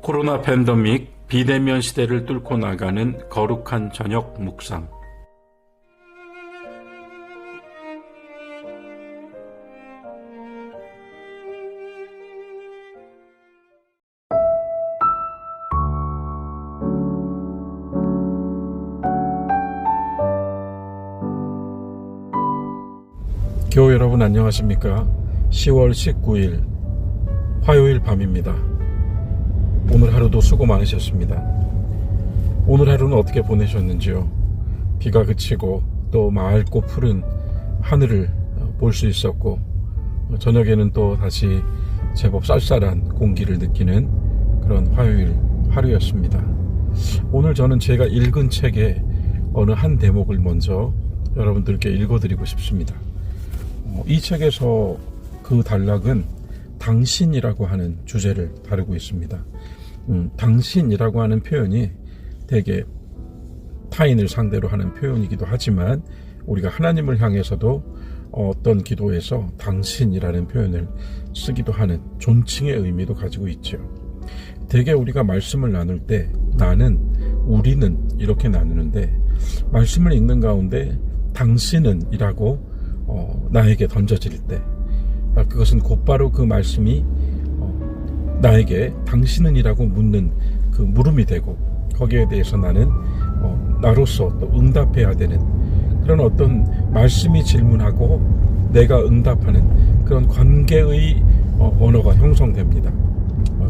코로나 팬데믹 비대면 시대를 뚫고 나가는 거룩한 저녁 묵상. 교우 여러분 안녕하십니까? 10월 19일 화요일 밤입니다. 오늘 하루도 수고 많으셨습니다. 오늘 하루는 어떻게 보내셨는지요? 비가 그치고 또 맑고 푸른 하늘을 볼 수 있었고, 저녁에는 또 다시 제법 쌀쌀한 공기를 느끼는 그런 화요일 하루였습니다. 오늘 저는 제가 읽은 책의 어느 한 대목을 먼저 여러분들께 읽어드리고 싶습니다. 이 책에서 그 단락은 당신이라고 하는 주제를 다루고 있습니다. 당신이라고 하는 표현이 되게 타인을 상대로 하는 표현이기도 하지만 우리가 하나님을 향해서도 어떤 기도에서 당신이라는 표현을 쓰기도 하는 존칭의 의미도 가지고 있죠. 되게 우리가 말씀을 나눌 때 나는, 우리는 이렇게 나누는데, 말씀을 읽는 가운데 당신은 이라고 나에게 던져질 때, 그것은 곧바로 그 말씀이 나에게 당신은 이라고 묻는 그 물음이 되고, 거기에 대해서 나는 나로서 또 응답해야 되는 그런 어떤 말씀이 질문하고 내가 응답하는 그런 관계의 언어가 형성됩니다.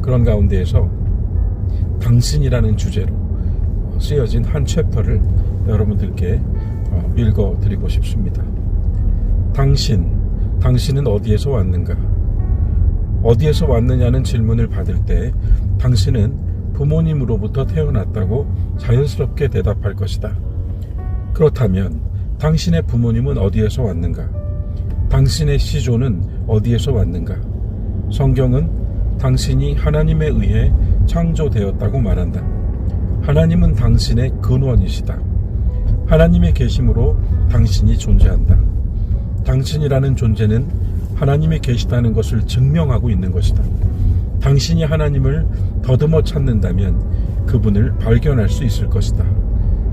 그런 가운데에서 당신이라는 주제로 쓰여진 한 챕터를 여러분들께 읽어드리고 싶습니다. 당신은 어디에서 왔는가? 어디에서 왔느냐는 질문을 받을 때 당신은 부모님으로부터 태어났다고 자연스럽게 대답할 것이다. 그렇다면 당신의 부모님은 어디에서 왔는가? 당신의 시조는 어디에서 왔는가? 성경은 당신이 하나님에 의해 창조되었다고 말한다. 하나님은 당신의 근원이시다. 하나님의 계심으로 당신이 존재한다. 당신이라는 존재는 하나님이 계시다는 것을 증명하고 있는 것이다. 당신이 하나님을 더듬어 찾는다면 그분을 발견할 수 있을 것이다.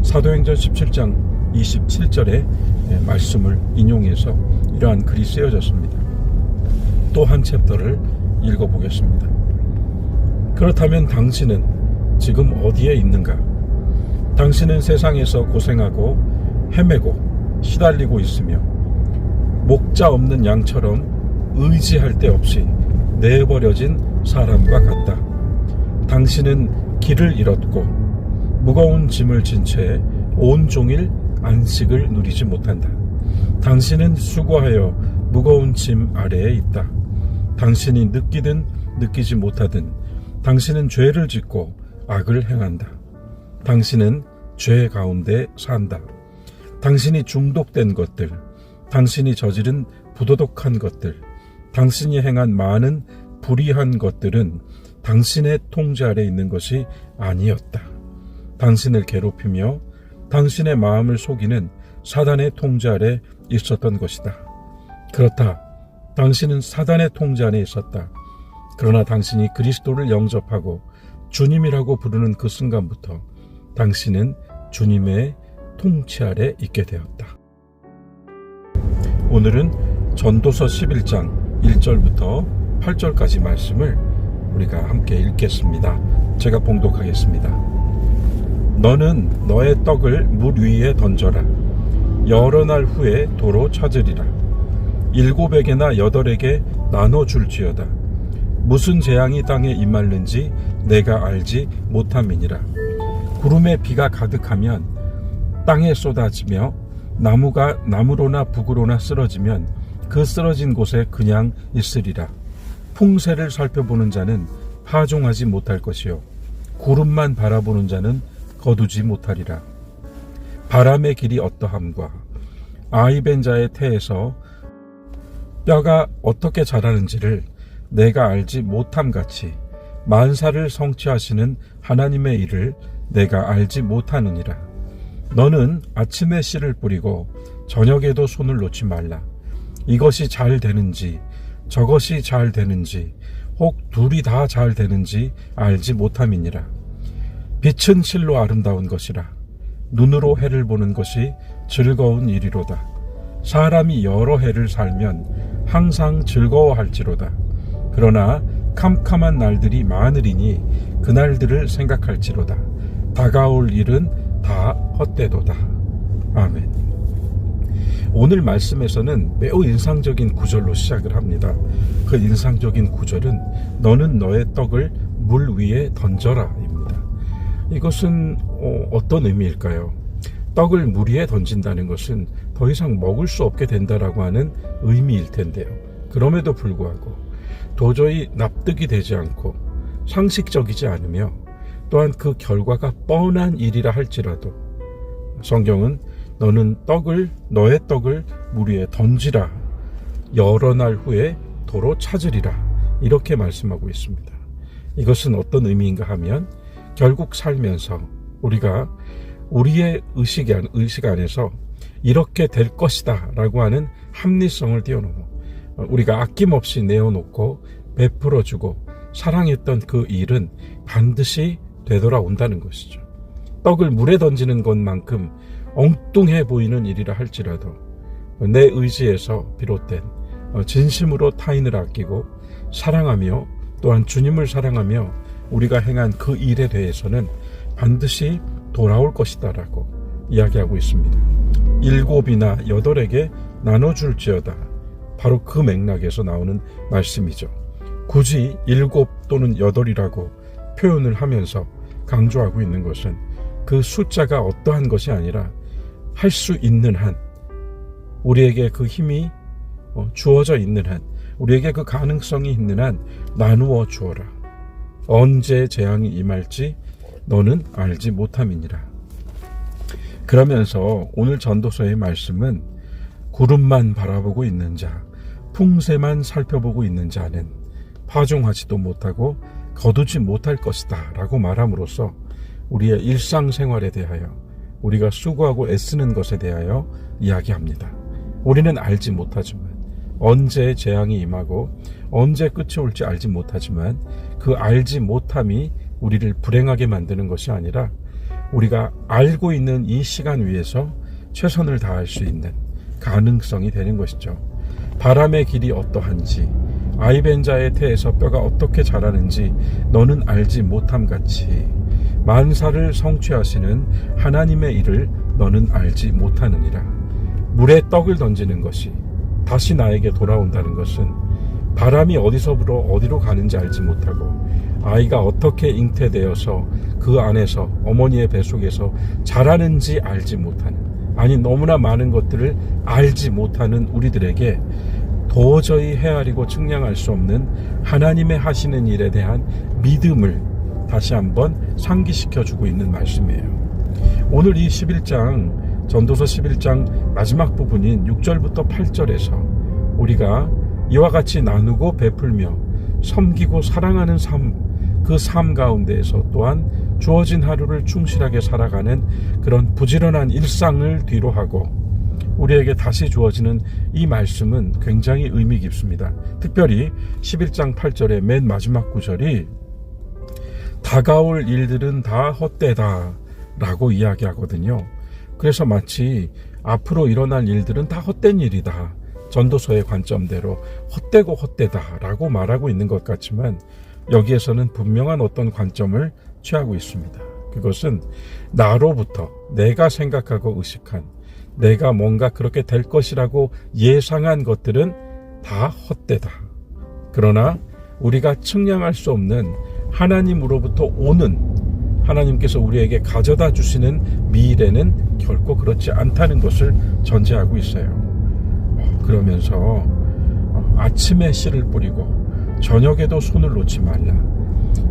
사도행전 17장 27절의 말씀을 인용해서 이러한 글이 쓰여졌습니다. 또 한 챕터를 읽어보겠습니다. 그렇다면 당신은 지금 어디에 있는가? 당신은 세상에서 고생하고 헤매고 시달리고 있으며 목자 없는 양처럼 의지할 데 없이 내버려진 사람과 같다. 당신은 길을 잃었고 무거운 짐을 진 채 온종일 안식을 누리지 못한다. 당신은 수고하여 무거운 짐 아래에 있다. 당신이 느끼든 느끼지 못하든 당신은 죄를 짓고 악을 행한다. 당신은 죄 가운데 산다. 당신이 중독된 것들, 당신이 저지른 부도덕한 것들, 당신이 행한 많은 불의한 것들은 당신의 통제 아래 있는 것이 아니었다. 당신을 괴롭히며 당신의 마음을 속이는 사단의 통제 아래 있었던 것이다. 그렇다. 당신은 사단의 통제 안에 있었다. 그러나 당신이 그리스도를 영접하고 주님이라고 부르는 그 순간부터 당신은 주님의 통치 아래 있게 되었다. 오늘은 전도서 11장 1절부터 8절까지 말씀을 우리가 함께 읽겠습니다. 제가 봉독하겠습니다. 너는 너의 떡을 물 위에 던져라. 여러 날 후에 도로 찾으리라. 7에게나 8에게 나눠줄지어다. 무슨 재앙이 땅에 임할는지 내가 알지 못함이니라. 구름에 비가 가득하면 땅에 쏟아지며 나무가 나무로나 북으로나 쓰러지면 그 쓰러진 곳에 그냥 있으리라. 풍세를 살펴보는 자는 파종하지 못할 것이요 구름만 바라보는 자는 거두지 못하리라. 바람의 길이 어떠함과 아이벤 자의 태에서 뼈가 어떻게 자라는지를 내가 알지 못함같이 만사를 성취하시는 하나님의 일을 내가 알지 못하느니라. 너는 아침에 씨를 뿌리고 저녁에도 손을 놓지 말라. 이것이 잘 되는지 저것이 잘 되는지 혹 둘이 다 잘 되는지 알지 못함이니라. 빛은 실로 아름다운 것이라. 눈으로 해를 보는 것이 즐거운 일이로다. 사람이 여러 해를 살면 항상 즐거워할지로다. 그러나 캄캄한 날들이 많으리니 그날들을 생각할지로다. 다가올 일은 다 헛되도다. 아멘. 오늘 말씀에서는 매우 인상적인 구절로 시작을 합니다. 그 인상적인 구절은 너는 너의 떡을 물 위에 던져라 입니다. 이것은 어떤 의미일까요? 떡을 물 위에 던진다는 것은 더 이상 먹을 수 없게 된다라고 하는 의미일 텐데요. 그럼에도 불구하고 도저히 납득이 되지 않고 상식적이지 않으며 또한 그 결과가 뻔한 일이라 할지라도 성경은 너는 너의 떡을 물 위에 던지라. 여러 날 후에 도로 찾으리라. 이렇게 말씀하고 있습니다. 이것은 어떤 의미인가 하면 결국 살면서 우리가 우리의 의식 안에서 이렇게 될 것이다 라고 하는 합리성을 뛰어넘어 우리가 아낌없이 내어놓고 베풀어주고 사랑했던 그 일은 반드시 되돌아온다는 것이죠. 떡을 물에 던지는 것만큼 엉뚱해 보이는 일이라 할지라도 내 의지에서 비롯된 진심으로 타인을 아끼고 사랑하며 또한 주님을 사랑하며 우리가 행한 그 일에 대해서는 반드시 돌아올 것이다 라고 이야기하고 있습니다. 7이나 8에게 나눠줄지어다. 바로 그 맥락에서 나오는 말씀이죠. 굳이 7 또는 8이라고 표현을 하면서 강조하고 있는 것은 그 숫자가 어떠한 것이 아니라 할 수 있는 한, 우리에게 그 힘이 주어져 있는 한, 우리에게 그 가능성이 있는 한 나누어 주어라. 언제 재앙이 임할지 너는 알지 못함이니라. 그러면서 오늘 전도서의 말씀은 구름만 바라보고 있는 자, 풍세만 살펴보고 있는 자는 파종하지도 못하고 거두지 못할 것이다 라고 말함으로써 우리의 일상생활에 대하여 우리가 수고하고 애쓰는 것에 대하여 이야기합니다. 우리는 알지 못하지만 언제 재앙이 임하고 언제 끝이 올지 알지 못하지만 그 알지 못함이 우리를 불행하게 만드는 것이 아니라 우리가 알고 있는 이 시간 위에서 최선을 다할 수 있는 가능성이 되는 것이죠. 바람의 길이 어떠한지 아이벤자의 태에서 뼈가 어떻게 자라는지 너는 알지 못함같이 만사를 성취하시는 하나님의 일을 너는 알지 못하느니라. 물에 떡을 던지는 것이 다시 나에게 돌아온다는 것은 바람이 어디서 불어 어디로 가는지 알지 못하고 아이가 어떻게 잉태되어서 그 안에서 어머니의 뱃속에서 자라는지 알지 못하는, 아니 너무나 많은 것들을 알지 못하는 우리들에게 도저히 헤아리고 측량할 수 없는 하나님의 하시는 일에 대한 믿음을 다시 한번 상기시켜주고 있는 말씀이에요. 오늘 이 11장, 전도서 11장 마지막 부분인 6절부터 8절에서 우리가 이와 같이 나누고 베풀며 섬기고 사랑하는 삶, 그 삶 가운데에서 또한 주어진 하루를 충실하게 살아가는 그런 부지런한 일상을 뒤로하고 우리에게 다시 주어지는 이 말씀은 굉장히 의미 깊습니다. 특별히 11장 8절의 맨 마지막 구절이 다가올 일들은 다 헛되다 라고 이야기하거든요. 그래서 마치 앞으로 일어날 일들은 다 헛된 일이다, 전도서의 관점대로 헛되고 헛되다 라고 말하고 있는 것 같지만 여기에서는 분명한 어떤 관점을 취하고 있습니다. 그것은 나로부터 내가 생각하고 의식한, 내가 뭔가 그렇게 될 것이라고 예상한 것들은 다 헛되다. 그러나 우리가 측량할 수 없는 하나님으로부터 오는, 하나님께서 우리에게 가져다 주시는 미래는 결코 그렇지 않다는 것을 전제하고 있어요. 그러면서 아침에 씨를 뿌리고 저녁에도 손을 놓지 말라.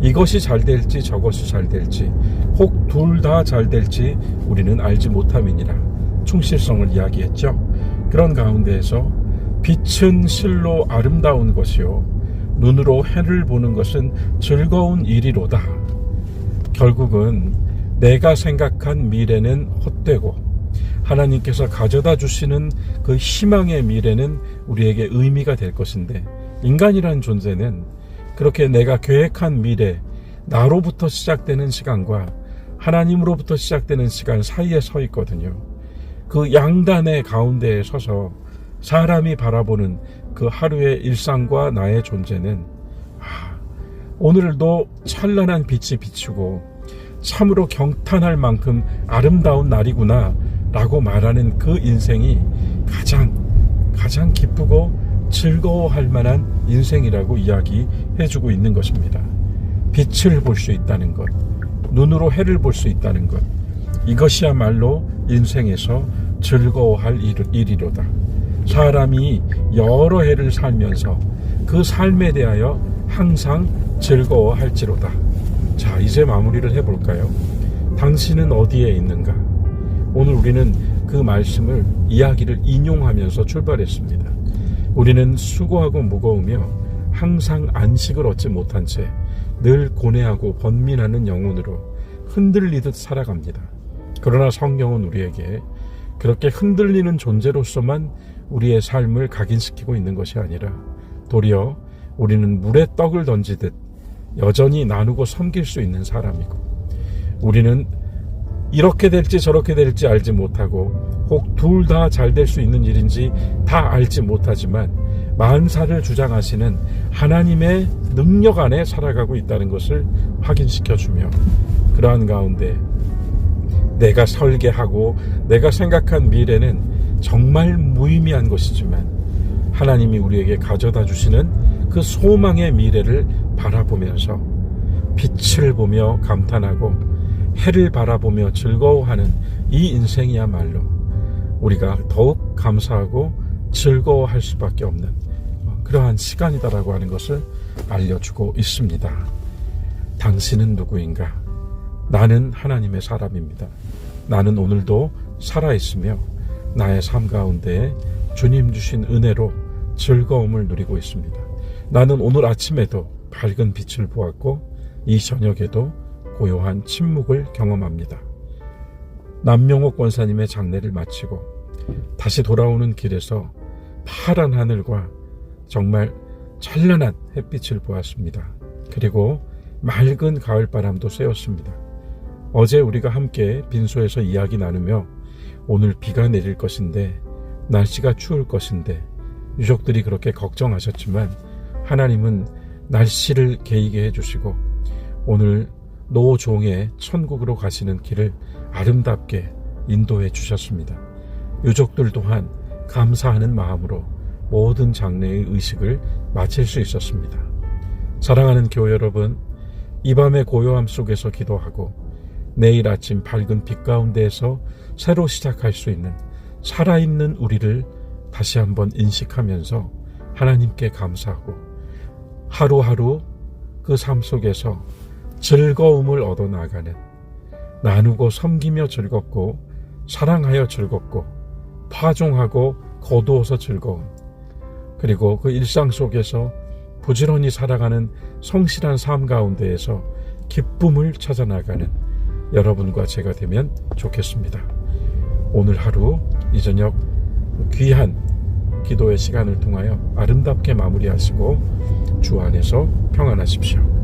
이것이 잘 될지 저것이 잘 될지 혹 둘 다 잘 될지 우리는 알지 못함이니라. 충실성을 이야기했죠. 그런 가운데에서 빛은 실로 아름다운 것이요 눈으로 해를 보는 것은 즐거운 일이로다. 결국은 내가 생각한 미래는 헛되고 하나님께서 가져다 주시는 그 희망의 미래는 우리에게 의미가 될 것인데 인간이라는 존재는 그렇게 내가 계획한 미래, 나로부터 시작되는 시간과 하나님으로부터 시작되는 시간 사이에 서 있거든요. 그 양단의 가운데에 서서 사람이 바라보는 그 하루의 일상과 나의 존재는 오늘도 찬란한 빛이 비추고 참으로 경탄할 만큼 아름다운 날이구나 라고 말하는 그 인생이 가장 기쁘고 즐거워할 만한 인생이라고 이야기해주고 있는 것입니다. 빛을 볼 수 있다는 것, 눈으로 해를 볼 수 있다는 것, 이것이야말로 인생에서 즐거워할 일이로다. 사람이 여러 해를 살면서 그 삶에 대하여 항상 즐거워할지로다. 자, 이제 마무리를 해볼까요? 당신은 어디에 있는가? 오늘 우리는 그 말씀을, 이야기를 인용하면서 출발했습니다. 우리는 수고하고 무거우며 항상 안식을 얻지 못한 채 늘 고뇌하고 번민하는 영혼으로 흔들리듯 살아갑니다. 그러나 성경은 우리에게 그렇게 흔들리는 존재로서만 우리의 삶을 각인시키고 있는 것이 아니라 도리어 우리는 물에 떡을 던지듯 여전히 나누고 섬길 수 있는 사람이고, 우리는 이렇게 될지 저렇게 될지 알지 못하고 혹 둘 다 잘 될 수 있는 일인지 다 알지 못하지만 만사를 주장하시는 하나님의 능력 안에 살아가고 있다는 것을 확인시켜주며, 그러한 가운데 내가 설계하고 내가 생각한 미래는 정말 무의미한 것이지만 하나님이 우리에게 가져다 주시는 그 소망의 미래를 바라보면서 빛을 보며 감탄하고 해를 바라보며 즐거워하는 이 인생이야말로 우리가 더욱 감사하고 즐거워할 수밖에 없는 그러한 시간이다라고 하는 것을 알려주고 있습니다. 당신은 누구인가? 나는 하나님의 사람입니다. 나는 오늘도 살아있으며 나의 삶 가운데 주님 주신 은혜로 즐거움을 누리고 있습니다. 나는 오늘 아침에도 밝은 빛을 보았고 이 저녁에도 고요한 침묵을 경험합니다. 남명옥 권사님의 장례를 마치고 다시 돌아오는 길에서 파란 하늘과 정말 찬란한 햇빛을 보았습니다. 그리고 맑은 가을바람도 쐬었습니다. 어제 우리가 함께 빈소에서 이야기 나누며 오늘 비가 내릴 것인데 날씨가 추울 것인데 유족들이 그렇게 걱정하셨지만 하나님은 날씨를 개이게 해주시고 오늘 노종의 천국으로 가시는 길을 아름답게 인도해 주셨습니다. 유족들 또한 감사하는 마음으로 모든 장례의 의식을 마칠 수 있었습니다. 사랑하는 교회 여러분, 이 밤의 고요함 속에서 기도하고 내일 아침 밝은 빛 가운데에서 새로 시작할 수 있는 살아있는 우리를 다시 한번 인식하면서 하나님께 감사하고 하루하루 그 삶 속에서 즐거움을 얻어나가는, 나누고 섬기며 즐겁고 사랑하여 즐겁고 파종하고 거두어서 즐거운, 그리고 그 일상 속에서 부지런히 살아가는 성실한 삶 가운데에서 기쁨을 찾아나가는 여러분과 제가 되면 좋겠습니다. 오늘 하루 이 저녁 귀한 기도의 시간을 통하여 아름답게 마무리하시고 주 안에서 평안하십시오.